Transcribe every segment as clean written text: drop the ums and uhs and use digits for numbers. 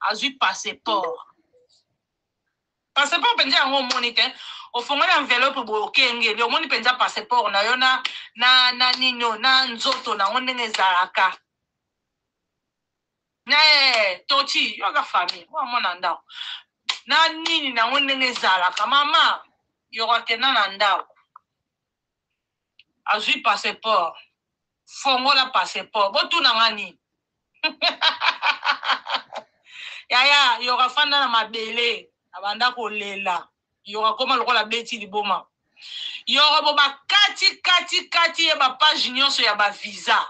azui passeport. Passeport penza yango monite au fond na enveloppe bo kenge le moni penza passeport na yo na nino na nzoto na ndenge zalaka. Na toti yo ga famille wa mona ndao. Na nini na ndenge zalaka mama yo kena na ndao. Azui passeport. Fongola passeport. Botu na ngani. Yaya yo ga fanda na mabele. Abanda kolela yoka koma lokola beti liboma yoka boba kati ya ba page nyonso ya ba visa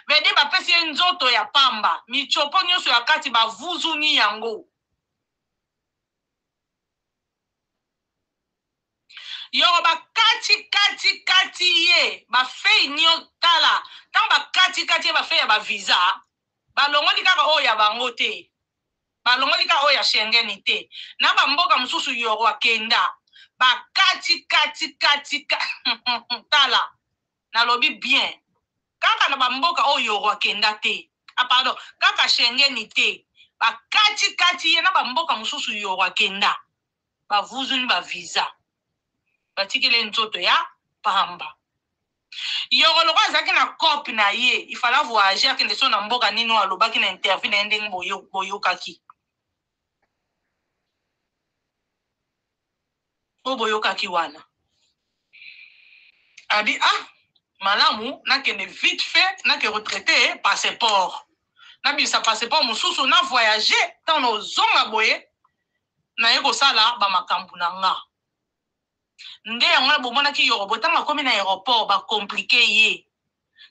vede ba pesi nzoto ya pamba michopo nyonso ya kati ba vuzuni yango yoka ba kati ye ba fei nyo tala tant ba kati ye ba fei ya ba visa ba longoli kaka o ya bango te balongoli ka oya Schengen te na ba mboka mususu yoro akenda ba kati tala na lobi bien kaka na ba mboka o yoro akenda te pardon kaka Schengen te ba kati ye na ba mboka mususu yoro akenda ba vuzuni ba visa batikele nzoto ya pamba yoro loko azaki na copie na ye ifala voyager akende so na mboka nini alobaki na interview na ndenge boyokaki boyoka kiwana abi malamu nakende vite fait nake retraité passeport na bisa passeport mususu na voyager tant no zonga boye na yeko sala ba makambu na nga nde yango bomona ki yorobo tanga komi na aéroport ba compliqué ye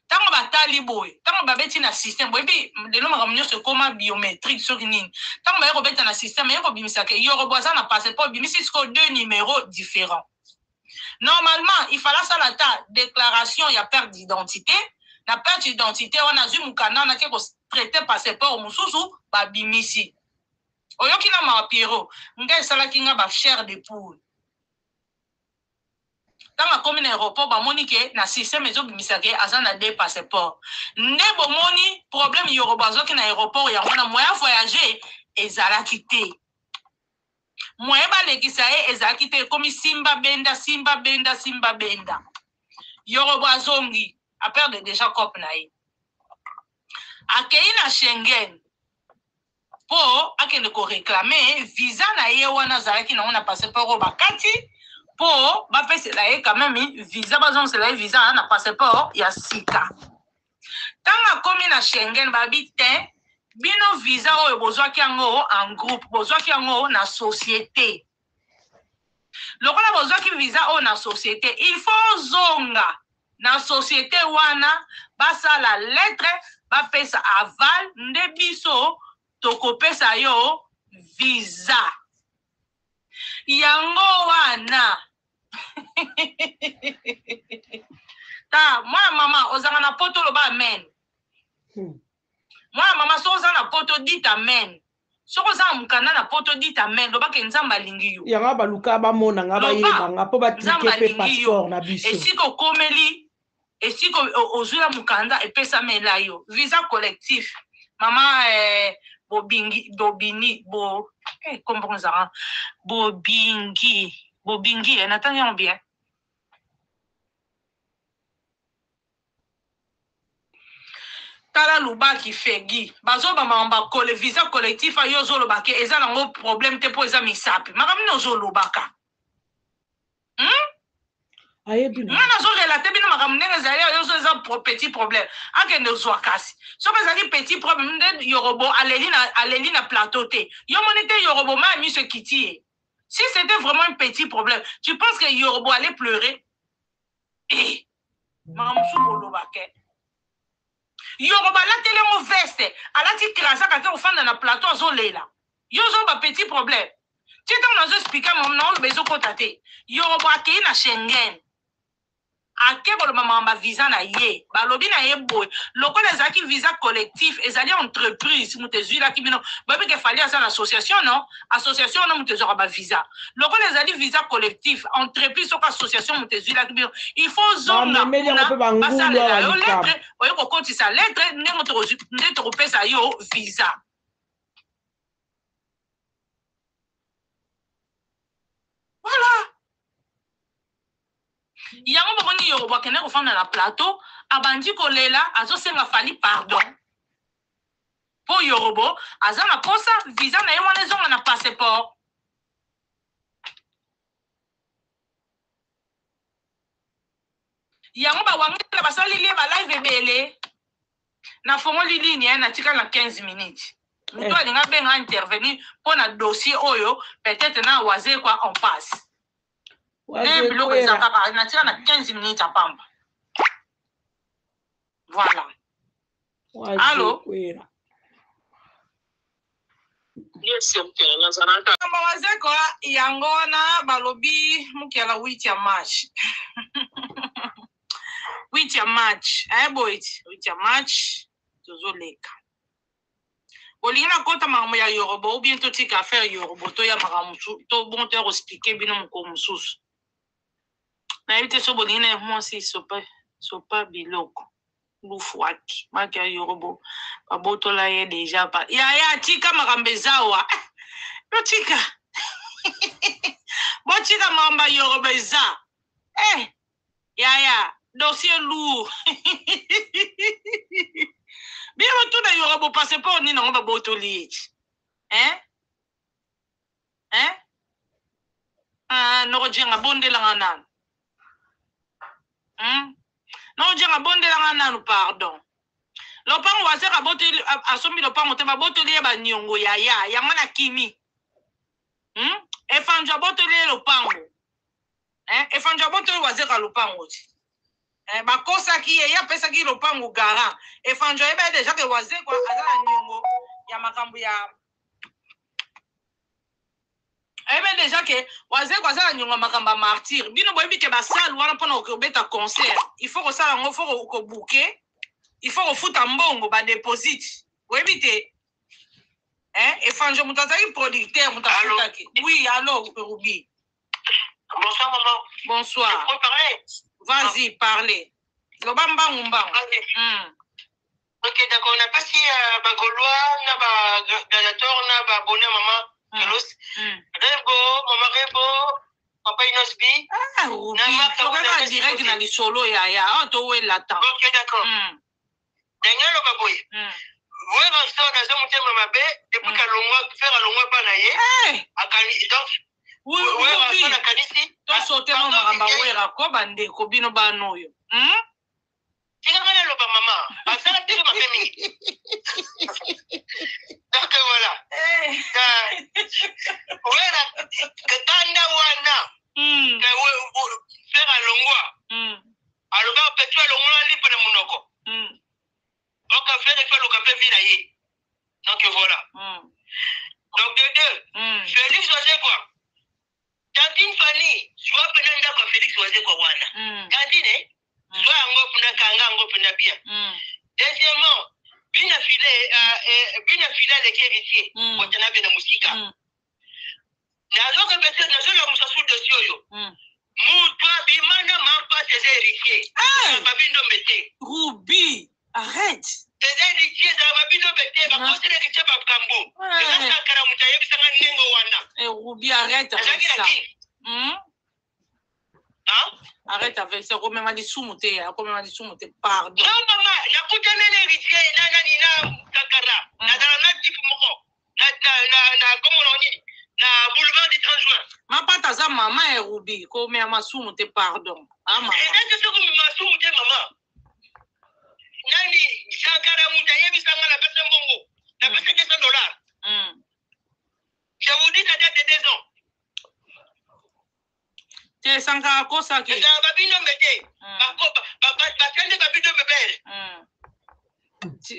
tanga batali boye tanga babeti na système boye bi lelo makambu nyonso koma biométrique soki nini tanga bayeko beta na système yeko bimisa ke yorobo aza na passeport bimisi siko deux numéros différents. Normalement il fallait ça la déclaration ya perte d'identité na perte d'identité on a zu mukanda na ke ko traiter passeport mususu ba bimisi oyoki na ma Piero ngai sala kinga ba chair de poule tanga komi na aéroport ba moni ke na système ezo bimisake azana de passeport nde bo moni problème yorobo azoki na aéroport ya wana moya voyager ezalaki te moya ba lekisa e ezalaki te komi simba benda yorobo azongi a perdre déjà cop na ye akei na Schengen po akende ko réclamer visa na ye wana azalaki na wana passeport bakati po ba pese la ye quand même visa bazon c'est la visa na passeport ya sika tanga komi na Schengen ba bite bino visa oyo bozwaki yango en groupe bozwaki yango na société lokola bozwaki visa oyo na société il faut zonga na société wana basala lettre bapesa aval nde biso tokopesa yo visa yango wana ta mwana mama ozanga na poto loba amen mwana mama so oza na poto dit amen soko oza mukanda na poto dit amen loba ke nzambe alingi yo yanga baluka bamona nga bayebanga po batrike pe passeport na biso esiko komeli esiko ozula mukanda epesamela yo visa collectif mama bobingi natangi yango bien tala lubaki fegi bazo bamamba kole visa collectif ayo zoloba ke eza nango problème te po eza misapi makambo nini ozolobaka mwana azolela te bino makambo ndenge ezali oyo eza petit problème akende ozwa kasi soki ezali petit problème nde yorobo aleli na plateau te yo moni te yorobo ma miso ekiti ye si c'était vraiment un petit problème tu penses que yorobo allait pleurer makambo mosusu bolobake yoroba alateli yango veste alati krasaka te ofanda na plateau azolela yo ozoba petit problème ti ntango nazoexplika na oloba ezokota te yoroba akei na Schengen ake koloba makambo visa na ye balobi na ye boye lokola ezalaki visa collectif ezali entreprise moto ezwilaki bino boyebi ke fali aza na association non association wana moto ezwaka bavisa lokola ezali visa collectif entreprise soki association moto ezwilaki bino il faut zonga basalela yo lettre oye kokotisa lettre nde tokopesa yo visa yango bokoni Yoruba akende kofanda na plateau abandi kolela azosenga Fally pardon po Yoruba aza na posa visa na ye wana ezonga na passeport. Yango bawangela basali lié ba live ebele na fongoli ligne na tika na 15 minutes. Mutu alinga benga intervenir pour na dossier oyo peut-être na waze quoi on passe. Et biloko ezaka na tika na 15 minutes à pamba. Voilà. Allô? Yes, na zanaka. Waze quoi yango na balobi mukela 8 ya match. 8 ya match. Boy, 8 ya match. Tozoleka. Olina kota makambo ya Yoruba ou bien totika faire Yoruba to ya makambo to bon te expliquer bino mko mususu. Na éviter so bolina moi si sopa biloko. Lufuaki. Maki ya Yoruba. Baboto la ye déjà pas. Ya tika makambo zawa. Yo tika. Bo tika makambo Yoruba za. Ya dossier lourd. Bien tout na Yoruba passeport ni na ba boto li. No jenga bonde la ngana. No jenga bonde la ngana pardon. Lopango waseka boto asombi lopango te ba boto li ba nyongo ya ngana kimi. Efanja boto li lopango. Efanja boto li waseka lopango ti. Bakosa ki ya pesa ki lopango gara efanjo ebe deja ke waze kwa azala nyongo ya makambo ya ebe deja ke waze kwa azala nyongo makambo martyr bino boyebi ke basal wana pona ko beta concert il faut ko sala ngo faut ko bouquer il faut ko futa mbongo ba deposit boyebi te efanjo mutazaki producteur mutafuta ki oui alors Ruby. Bonsoir maman. Bonsoir. Vas-y, parlez. Le bamba umba. Ok, d'accord. On a pas si Bagolois, on a Galator, on a abonné maman. Rebo, maman Rebo, papa Inosbi. Ruby. Tu vas direct dans les solos, ya. On est là-dedans. Ok, d'accord. Daniel Obaboy. Oui, Vincent, on a dit que maman B, depuis qu'elle a fait un long pas naïe. Donc, oui, to sauter no maramba wera ko bande ko bino banoyo tika kana loba mama asala tika mapemi donc voilà wera kanda wana faire alongwa aloba petu alongwa lipa na munoko oka faire le café vina ye donc voilà donc de deux Félix Oise quoi Tantine Fanny, soit pendant d'accord Félix Oise quoi wana. Tantine, soit ango pendant kanga ango pendant bien. Deuxièmement, bina filé les héritiers, quand on a bien la musique. Na zo que personne na zo la musasu dossier yo. Toi bimana mampa tes héritiers. Ba bindo mete. Ruby, arrête. Tes héritiers za ba bindo mete ba poste héritier ba kambo. Eza sakara mutaye bisanga nengo wana. Ruby, arrête avec ça. Arrête avec ça. Comme m'a dit soumouté, pardon. Non maman, la coutane l'héritier, na kakara. Na dans type moko. Na comment on dit? Na boulevard du 30 juin. Ma pata za maman et Ruby, comme m'a soumouté, pardon. Maman. Et là c'est comme m'a soumouté maman. Nani sakara mutaye bisanga la pesa mbongo. La pesa $200. Je vous dis ça date de 2 ans. C'est sanga kosa ki. Ça va bien mete. Ba kende ba bido bebel.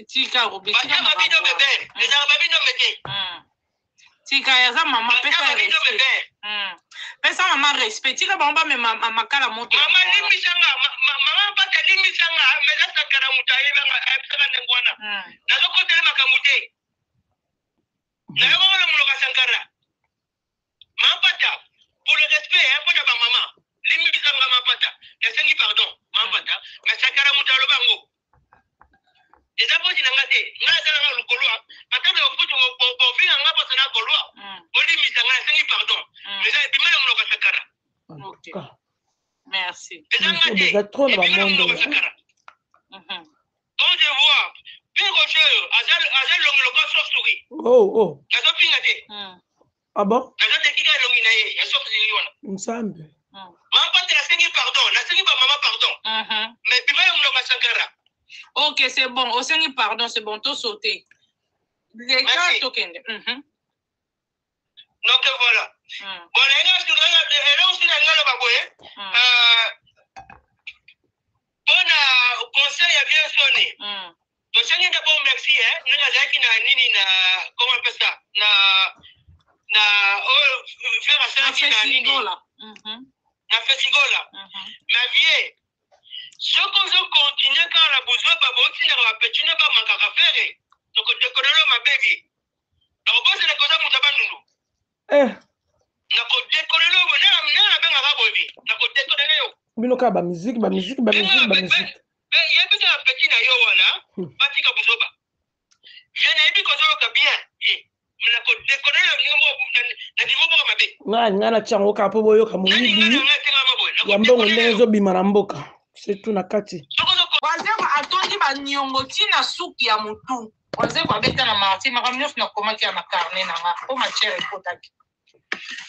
Tika Ruby. Ba kende ba bido bebel. Ça va bien mete. Tika ya za mama pesa respect. Pesa mama respect. Tika bamba me makala moto. Mama limi sanga mama pa limi sanga meza sakara mutaye banga sanga ngwana. Na loko tele makamute. Na yo wala muloka sankara. Mapata pour le respect pour la maman. Limi sanga mapata. Laissez-moi pardon. Mapata. Mais sakara mutalo bango. Déjà pour dire ngate, ngata nga lukoloa, patata ofutu bo vinga ngapa sana koloa. Oli misanga laissez-moi pardon. Mais ça bimela muloka sakara. OK. Merci. Déjà déjà trop dans le monde. Quand je vois, puis Roger, Azal Longloka sort souris. Oh. Nazo pingate. Ah bon? Nazo tekika longinaye, ya sort souris. Nsambe. Maman pas la sengi pardon, la sengi pas maman pardon. Mais puis même Longloka Sankara. Ok, c'est bon. Au sengi pardon, c'est bon, tout sauté. Les gars token. Donc voilà. Bon, là, aussi, bon conseil à bien sonné. Donc, c'est un bon merci, hein. Nous avons comment on appelle ça? Faire ça, na festival là. Ma vie, ce qu'on veut continuer quand la besoin, pas bon, si on a petit, n'a pas manqué à faire. Donc, décoller ma baby. Alors, c'est la cosa mon tabac nous. Nako décoller le nako décoller yo. Binoka ba musique. Il y a petit na yo wana, batika buzoba. Je n'ai pas que bien. Mais nako décoller le na niveau pour ma baby. Ngana chango ka po boyo ka muyibi. Yambongo ndezo bimara mboka. C'est tout na kati. Wazeko atondi ba nyongo tina suki ya mutu. Wazeko abeta na marti makamnyof na komaki ya makarne na nga. O machere potaki.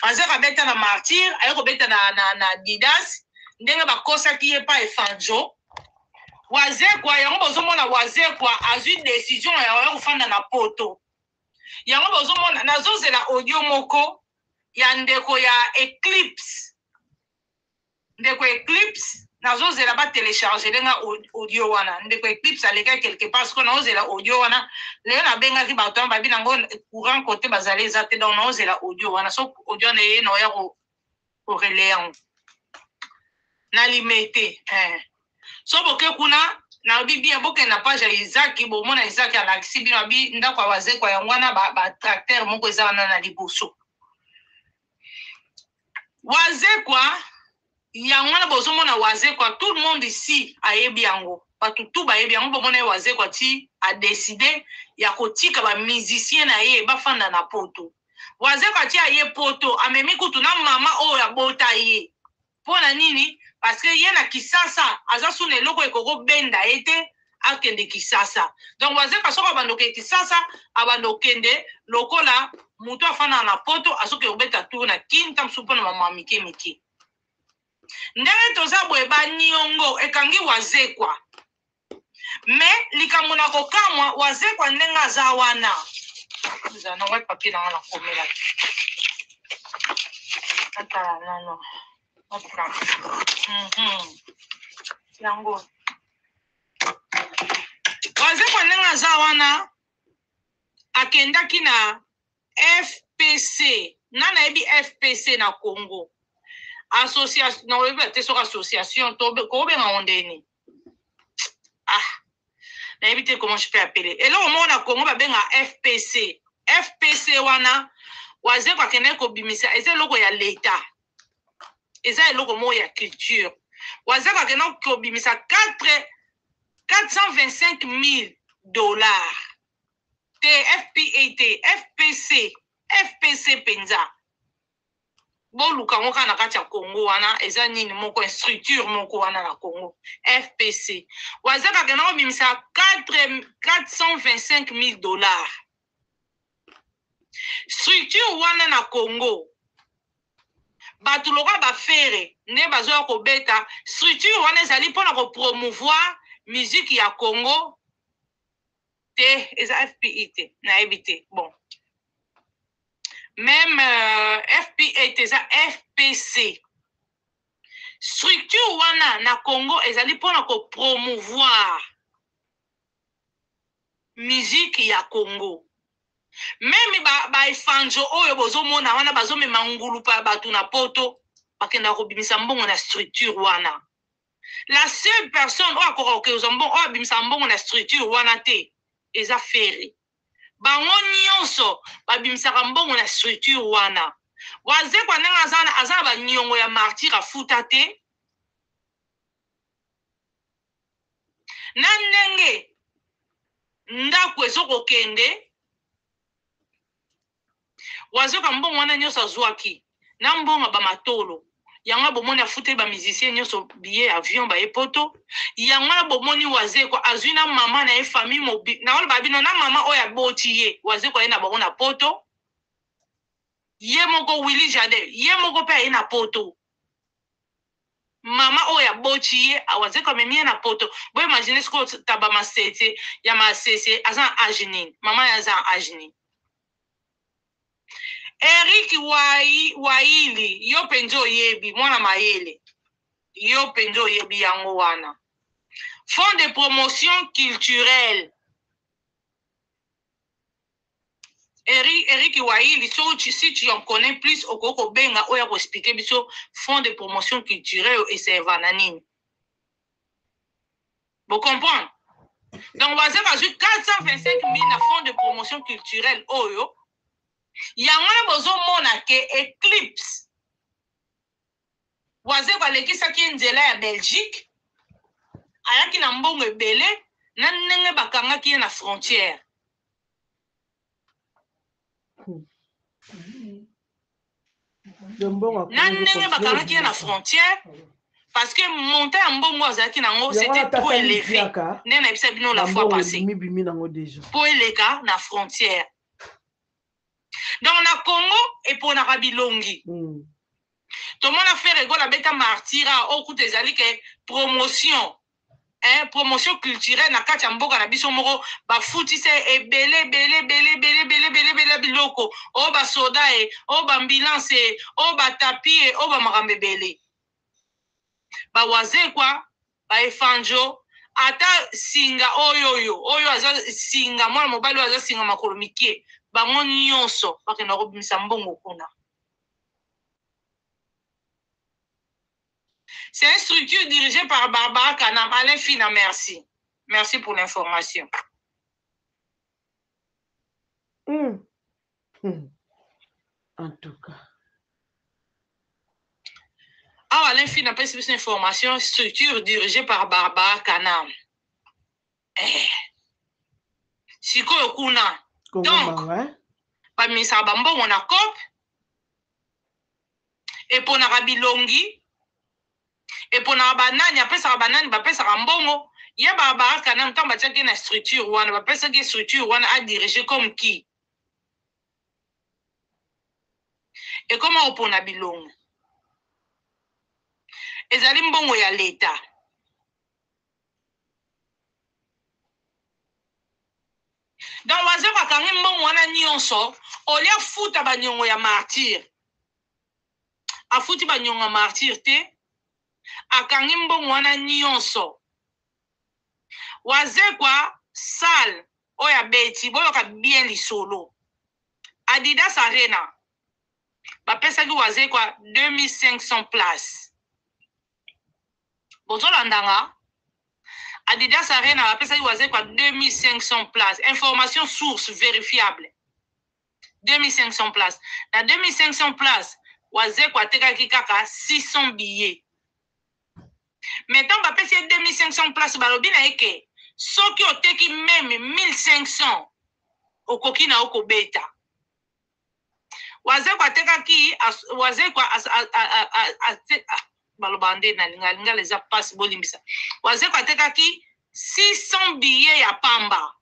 Wazeko abeta na martir, ayeko beta na Didas, ndenga bakosaki ye pa efanjo. Wazeko yango bozomona wazeko azui décision ya kufanda na poto. Yango bozomona nazozela audio moko ya ndeko ya Eclipse. Ndeko Eclipse nazozela ba télécharger lenga audio wana. Ndeko Eclipse aleka quelque part parce que nazozela audio wana. Leo na benga ki bato babi nango courant côté bazale zate donc nazozela audio wana. So audio na ye no ya ko relayer. Na limité. So boke kuna na bibi boke na page ya Isaac bo mona Isaac ala kisibino abi ndako waze kwa yangwana ba tracteur moko ezana na liboso. Waze kwa yangwana bozo mona waze kwa tout le monde ici ayebi yango. Batutu ba yebi yango bo mona waze kwa ti a décidé ya kotika ba musicien na ye ba fanda na poto. Waze kwa ti aye poto amemi kutu na mama o ya bota ye. Pona nini? Parce que y a Kisasa, azasu ne loko ekoko benda ete akende Kisasa. Donc waze kaso abandoke Kisasa, abandokende lokola mutu afana na poto asoke obeta tour na kin tam supona mama mike. Ndenge toza boeba nyongo ekangi waze kwa. Mais likamuna kokamwa waze kwa ndenga za wana. Zana wa papier na komela. Ata non. Yango waze kwa nenga za wana akendaki na FPC nana ebi FPC na Congo association na weba teso association to ko be ngondeni na ebi te comment je peux appeler et là au monde na Congo ba benga FPC wana waze kwa kene ko bimisa eze logo ya l'État. Eza eloko mo ya culture. Wazaka kena kobimisa 425 000 $. FPC penza. Boluka ngoka na kati ya Congo wana eza nini moko structure moko wana na Congo. FPC. Wazaka kena kobimisa 425 000 $. Structure wana na Congo. Batuloka ba fere ne bazo ko beta structure wana ezali pona ko promouvoir musique ya Congo te eza FPIT na ebité bon même FPIT eza FPC structure wana na Congo ezali pona ko promouvoir musique ya Congo. Même ba efanjo oyo bozomona wana bazomema ngulu pa batu na poto bakenda kobimisa mbongo na structure wana. La seule personne o akoko ke ozombo o bimisa mbongo na structure wana te eza fere. Bango nyonso babimisa mbongo na structure wana. Waze kwa nenga azana ba nyongo ya martyr afuta te. Na ndenge ndako ezoko kende wazoka mbongo wana nyosa zwaki na mbongo ba matolo yanga bomoni afute ba musicien nyoso billet avion ba epoto yanga bomoni waze kwa azwina mama na e famille mobi na wala babino na mama oya boti ye waze kwa ina bango na poto ye moko Willy Jade ye moko pe ina poto mama oya boti ye awaze kwa memie na poto bo imagine sko taba masete ya masese azan ajinin mama ya azan ajinin Eric Waili, yo penjo yebi, mwana mayele. Yo penjo yebi yango wana. Fonds de promotion culturelle. Eric Waili, si tu en connais plus, okoko benga, oya ko expliquer biso fonds de promotion culturelle et c'est vananine. Vous comprenez? Donc, on va dire 425 000 na fonds de promotion culturelle, oyo. Yangana bozo mona ke Eclipse waze kwa lekisa ki nzela ya Belgique ayaki na mbongo ebele na ndenge bakanga ki na frontière na ndenge bakanga ki na frontière parce que monter en mbongo azaki nango c'était trop élevé nena ebisa bino la fois passée pour eleka na frontière. Donc, na Congo, et pour na Rabilongi. Tout le monde a fait rigolo avec un martyra, au coup des alliés, promotion. Promotion culturelle, na Katia Mboka, na Bisomoro, ba fouti se, et belé, biloko, o ba soda, o ba ambulance, o ba tapis, o ba marambe belé. Ba waze quoi, ba efanjo, ata singa, oyo, aza singa, moi, mobile, aza singa makolomike. Bango nyonso bakena kobimisa mbongo kuna. C'est une structure dirigée par Barbara Kanam. Alain Fina, merci. Merci pour l'information. En tout cas. Ah, Alain Fina, pas plus d'information. Structure dirigée par Barbara Kanam. Siko Yokuna. Donc, pas mis ça bambo on a cop et pour na Rabilongi et pour na banane après ça banane ba pesa mbongo ya baba kana mtamba tchaki na structure wana ba pesa ki structure wana a diriger comme qui et comment pour na bilongo ezali mbongo ya l'État. Dans waze kwa kangi mbongo wana nyonso olia futa banyongo ya martyr afuti banyongo ya martyr te akangi mbongo wana nyonso waze kwa salle oya beti boyoka bien lisolo Adidas Arena bapesa ki waze kwa 2500 places bozolandanga Adidas Arena bapesa ki waze kwa 2500 places. Information source vérifiable. 2500 places. Na 2500 places, waze kwa teka ki kaka 600 billets. Maintenant, bapesa 2500 places balobi na eke. Soki oteki même 1500 okoki na oko beta. Waze kwa teka ki waze kwa balobande na linga les passe bolimbisa waze kwa teka ki 600 billets ya pamba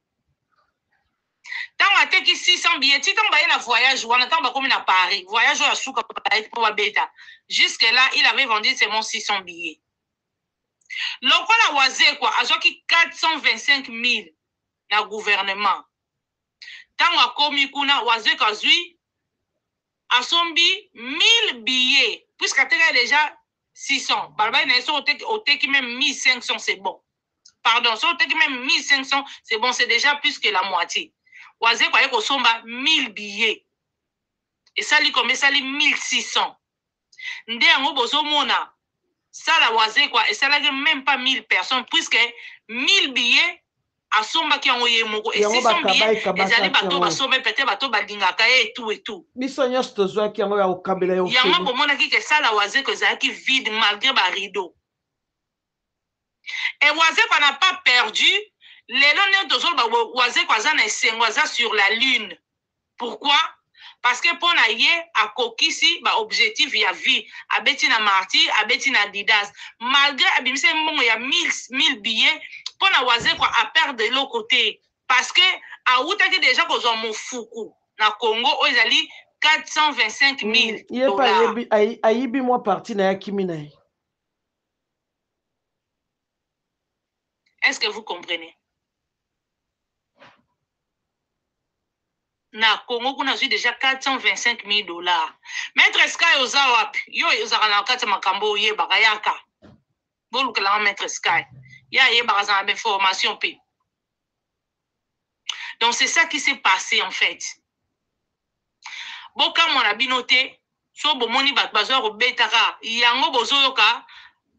tanga teki 600 billets ti tanga na voyage wana tanga komi na Paris voyage ya suka pour ba beta jusque là il avait vendu seulement 600 billets lokola waze kwa azoki 425 000 na gouvernement tanga komi kuna waze kwa zui asombi 1000 billets puisque teka déjà 600. Barba, au teki même 1500, c'est bon. Pardon, si au teki même 1500, c'est bon, c'est déjà plus que la moitié. Oazé, quoi, il y 1000 billets. Et ça, lui, combien ça, lui, 1600. Ndé, en bozo mona. Ça, la oazé, quoi, et ça, là, même pas 1000 personnes, puisque 1000 billets, à somba qui ont eu moko. Et 600 billets, les alliés bateaux, basombe, peut-être bateaux, badingaka, et tout et tout. Bisogna stozo qui ont eu au kabela yo. Yama pour mona qui que ça la oisé que ça qui vide malgré ba rideau. Et oisé qu'on n'a pas perdu, les longs de sol ba oisé qu'on a essayé sur la lune. Pourquoi? parce que pour na ye akokisi ba objectif ya vie abeti na marty abeti na Adidas malgré abimise mbongo ya 1000 billets pour na waze kwa a perdre de l'autre côté parce que a outaki déjà kozwa mofuku na Congo ezali 425 000 dollars. Ayibi moi parti na yakimi na ye. Est-ce que vous comprenez? Na Congo kuna zui déjà 425 000 dollars. Maître Sky oza yo ozaka na kati makambo ye bakayaka. Bolukela Maître Sky. Ya ye bakaza na information pe. Donc c'est ça qui s'est passé en fait. Boka mona binote so bomoni bat bazwa ko betaka yango bozoyoka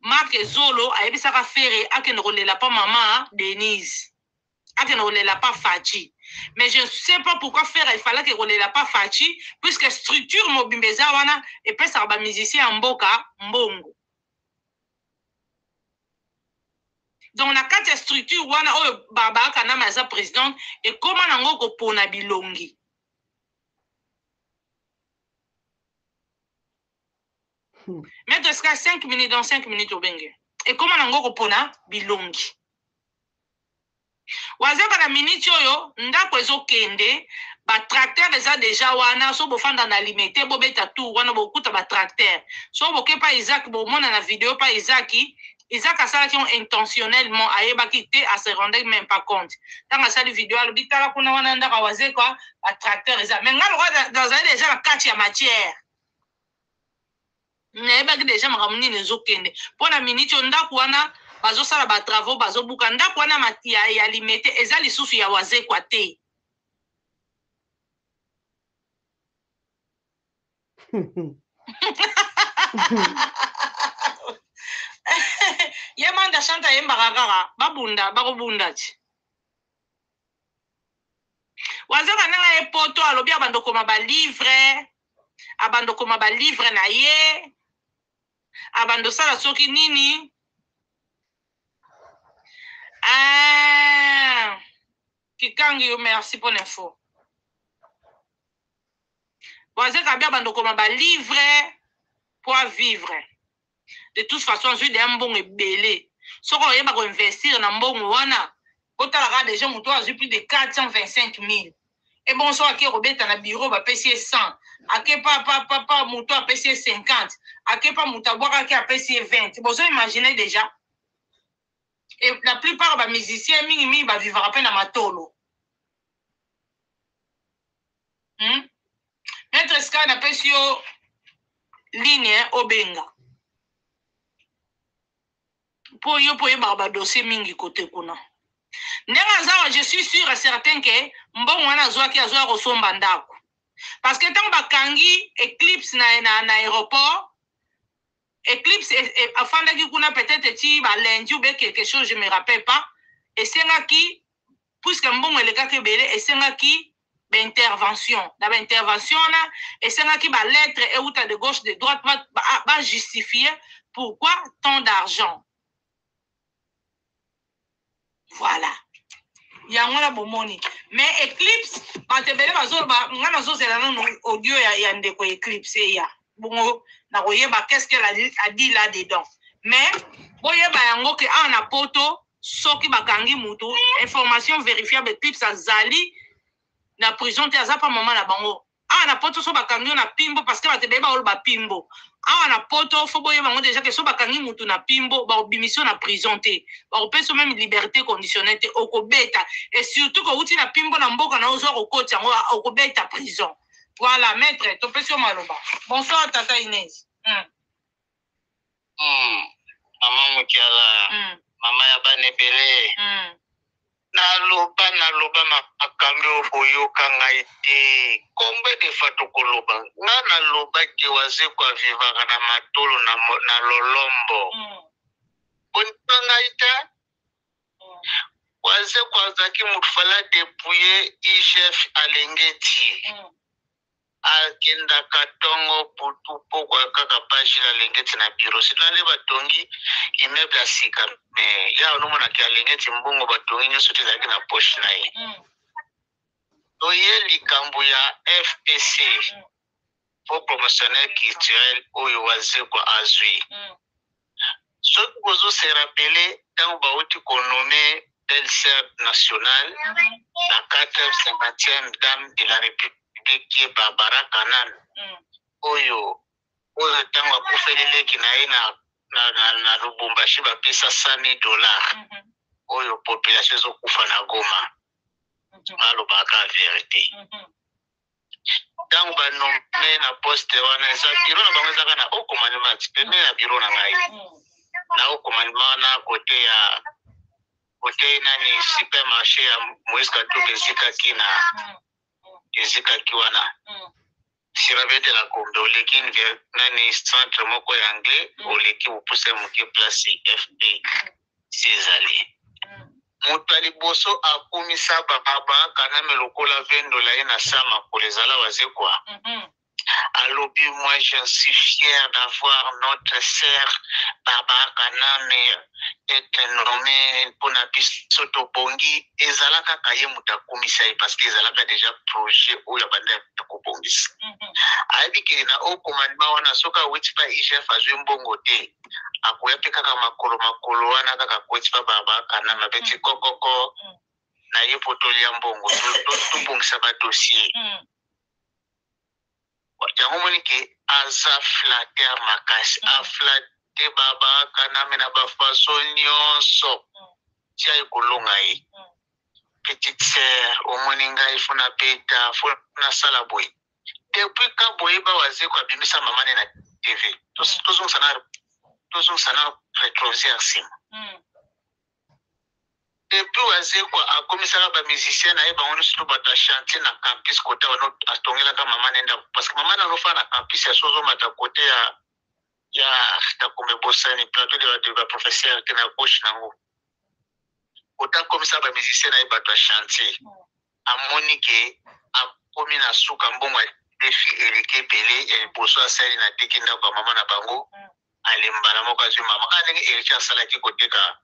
Marc Zolo ayebisaka fere akende kolela pa maman Denise. Akende kolela pa Fachi. Mais je ne sais pas pourquoi faire il fallait que kolela pa Fachi puisque structure mobimbeza wana et puis ça ba musicien mboka mbongo. Donc na kati structure wana oyo baba kana maza président et comment nango ko pona bilongi. Mettre jusqu'à 5 minutes dans 5 minutes au bengue. Et comment nango ko pona bilongi. Wazaka na minute oyo ndako ezokende ba tracteur eza déjà wana so bofanda na limité bobeta tout wana bokuta ba tracteur. So bokepa Isaac bo mona na vidéo pa Isaac a ça qui ont intentionnellement ayebaki te à se rendre même pas compte. Dans la salle vidéo al bitala kuna wana ndaka waze quoi ba tracteur eza. Mais ngalo dans déjà la carte ya matière. Nayebaki déjà makamuni nezokende. Pona minute ndako wana bazosala ba travaux bazobuka ndako wana ya limité eza lisusu ya waze kwa te. Yemanda chanta yembaka kaka babunda bakobunda ti. Wazaka nanga epoto alobi abandokoma ba livre na ye abandosala soki nini. Kikangi yo merci pour l'info. Wazaka bia bandokoma ba livre pour vivre. De toute façon, je suis un bon belé. Si on va investir dans un bon wana, on a déjà plus de 425 000. Et bon, soit qui Robert dans le bureau, va payer 100. À qui papa, mouton a payé 50. À qui pas mouton boire qui a payé 20. Bon, vous imaginez déjà. Et la plupart des musiciens, minimi, va vivre à peine à Matolo. Maître Ska n'a pas sur ligne au Benga. Pour yo ba dossier mingi côté kuna. Nenga zawa je suis sûr et certain que mbongo wana zwa ki azwa kosomba ndako. Parce que tant bakangi Eclipse na aéroport Eclipse afanda ki kuna peut-être ti ba lundi ou quelque chose je me rappelle pas et senga ki puisque mbongo le ka ke belé et senga ki intervention na intervention na et senga ki ba lettre et outa de gauche de droite va justifier pourquoi tant d'argent. Voilà. Il y a un bomoni. Mais Eclipse, quand tu as besoin de audio, il y a un Eclipse. Bon, qu'est-ce qu'elle a dit là-dedans? Mais, bon, il y a un poto, soki bakangi mutu, information vérifiable, Eclipse a zali, na prison, tu as pas maman la bango. Un poto, so bakangi na pimbo, parce que tu as ba pimbo. Ah, na poto, faut boyer bango déjà que so bakangi mutu na pimbo, ba obimission na prison te. Ba opé même liberté conditionnelle te okobeta et surtout ko uti na pimbo na mboka na ozo okoti yango okobeta prison. Voilà, maître, to pesio maloba. Bonsoir tata Inès. Maman Mukiala. Maman ya banebele. Naloba makambo oyoka ngai te. Combien de fois tokoloba nga naloba ki waze kwa vivaka na matolo na lolombo bonpa ngai te waze kwa zaki mutu fala dépouiller IGF alengeti akenda katongo putu pokwa kaka page la lengeti na bureau sitonale batongi immeuble asika mais ya onomona ki alengeti mbongo batongi nyonso te ezalaki na poche na ye Toye likambo ya FPC pour promotionnel culturel oyo waze kwa azwi. Ce que vous se rappelez quand Baouti nommé belle-sœur nationale, la 450e dame de la République qui est Barbara Kanan. Oyo tango akufelele kinaye na Lubumbashi bapesa $100. Oyo population zo kufa na Goma. Malo baka vérité. Tango ba nommé na poste wana za biro na bango zaka na okomandema tipeme na biro na ngai. Na okomandema na kote nani supermarché ya Moïse Katumbi ezika kiwana. Siravete la kombe oleki nani centre moko ya anglais oleki upuse muke place FP Césali. Mutu liboso akumisa baba kana melokola $20 na sama kolezala wazekwa. Alobi, moi je suis fier d'avoir notre sœur Barbara Kanane être nommée pour la piste Sotobongi. Ezalaka kaye mutakumisa parce que ezalaka déjà projet ou ya banda kubongisa. Aibi kina o commandement wana soka witipa IGF azwe mbongo te. Akoya pe kaka makolo wana kaka kwetipa Barbara Kanane beti kokoko na ye potoli ya mbongo to bongisa ba dossier. Jango monike aza flatter makasi aflatte Baba Kaname na bafaso nyonso tia ikolonga ye petite sœur omoninga ifuna beta funa sala boy depuis ka boy ba waze kwa bimisa mamane na TV tozong sana rétroviseur sim depuis waze kwa akomisaka ba musicien na ye bango surtout bata chanter na campus kota wana atongela ka mama nenda parce que mama na rofa na campus ya sozo mata kote ya takombe bosani plateau de la professeur tena gauche nango kota komisa ba musicien na ye bata chanter amoni ke akomi na suka mbongo defi eleke pele ya boso asali na tekinda kwa mama na bango alimbala moko azwi mama alingi elicha sala ki koteka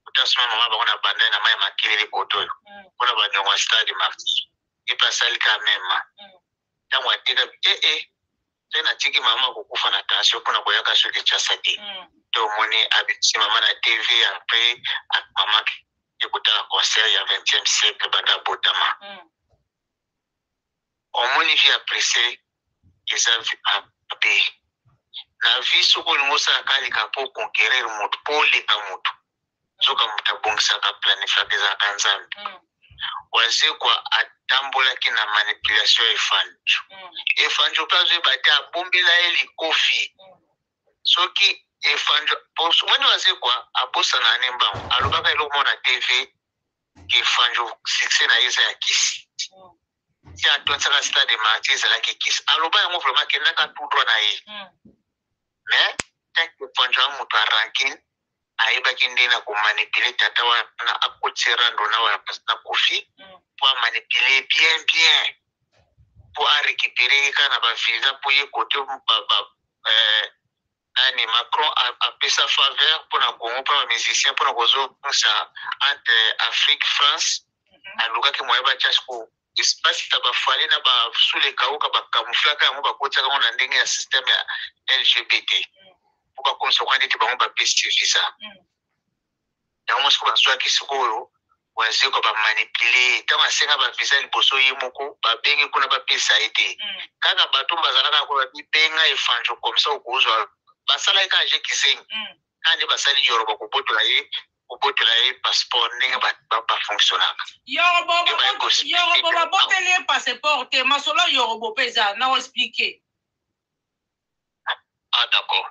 utasema mama bakona banda na maya makilele kotoyo kuna banyongwa stade marti ipasali ka mema tango ateka tena tiki mama kukufa na tension kuna koyaka soki chasati to moni abitsi mama na TV après mama ekutaka concert ya 20e siècle banda botama omoni fi apprécier eza ape na vie soko ngosa kali ka po conquérir mutu po leka mutu zoka mutabongisa ka planifier za kanzambi waze kwa atambola kina manipulation efanjo pazo bata bombela eli kofi soki efanjo poso mwana waze kwa abosa na nemba alobaka ilo mona TV ke fanjo succès na yesa ya kisi ya tonsa stade marti za ki kisi aloba yango vraiment kenda ka tout droit na ye mais tant que fanjo mutu ranking aiba kindina ku manipuler tata wana akotira ndona wa na kofi pour manipuler bien pour récupérer kana ba visa pour y côté ani Macron a fait sa faveur pour na Congo pour les musiciens pour na kozo ça entre Afrique France aluka ke moyeba chasco espace taba fali na ba sule kauka ba kamuflaka mo ba kotsa ka na ndenge ya système ya LGBT pour comme ça quand ba ba peste visa yango mosiko bazwa kisikoyo waze ko ba manipuler tama senga ba visa liboso yimoko ba bengi kuna ba pesa ete kaka bato bazalaka ko bipenga efanjo comme ça okozwa basala ka je kisengi kandi basali yoroba ko botola ye passeport ninga ba fonctionnaka yorobo ba botele passeport te masolo yorobo pesa na expliquer d'accord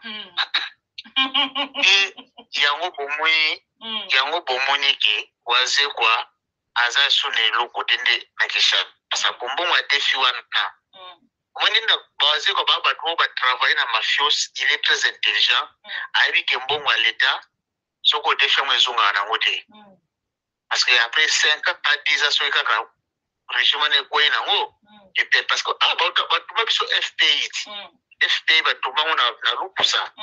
yango bomoni ke waze kwa aza sone loko tende na kisha asa bombongo atefi wana moni na baze kwa baba to ba travailler na mafios il est très intelligent aibi ke mbongo l'état soko defi mwezunga na ngote parce que après 5 ans à 10 ans soka ka régime ne ko ina ngo et peut parce que ba to biso FPI ba to bango na rupusa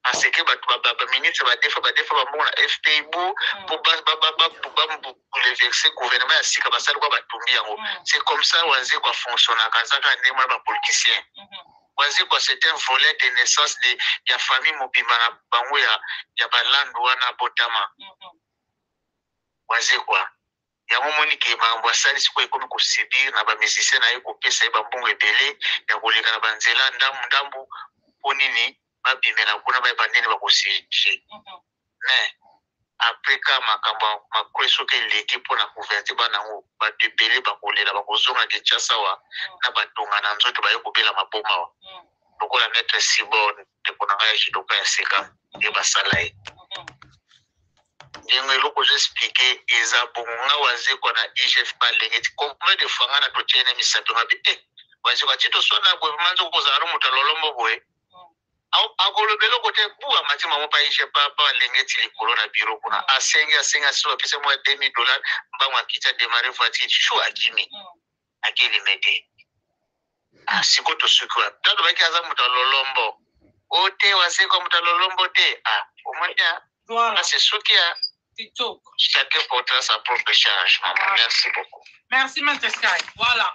parce que ba ministre ba defa ba na FPIBO pour les verser gouvernement ya sika basali kwa batumbi yango. C'est comme ça wanzi kwa fonctionner kazaka ndema ba politicien. Wanzi kwa certain volet de naissance de ya famille mobimba na bango ya balandu wana botama. Wanzi kwa yango moni ke mambo asali siko ikomi kusibir na ba musicien na yeko pesa ba mbongo ebele ya koleka na banzela ndambu ponini babimela kuna bayebandeni bakosije. Mais après ka makambo makweso ke leki pona kuverti banango batebele bakolela bakozonga Kinshasa wa na batonga na nzoto bayekobela maboma wa lokola maître Sibon de konanga ya jidoka ya seka ye basalaye. Ndenge loko je expliquer eza bonga waze kwa na IGF balengeti combien de fois ngana to tiene misato ngabite waze kwa chito sona bwe manzo kozaro mutalolombo bwe akolobelo kote buwa matima mo pa IGF pa lengeti likolo na bureau kuna asenga sio pesa mo $20 mbango akita démarrer voiture chou akimi akili mede siko to sukwa tado baki aza mutalolombo ote waze kwa mutalolombo te omonya voilà c'est sokia TikTok. Chacun portera sa propre charge. Merci beaucoup. Merci, Maître Sky. Voilà.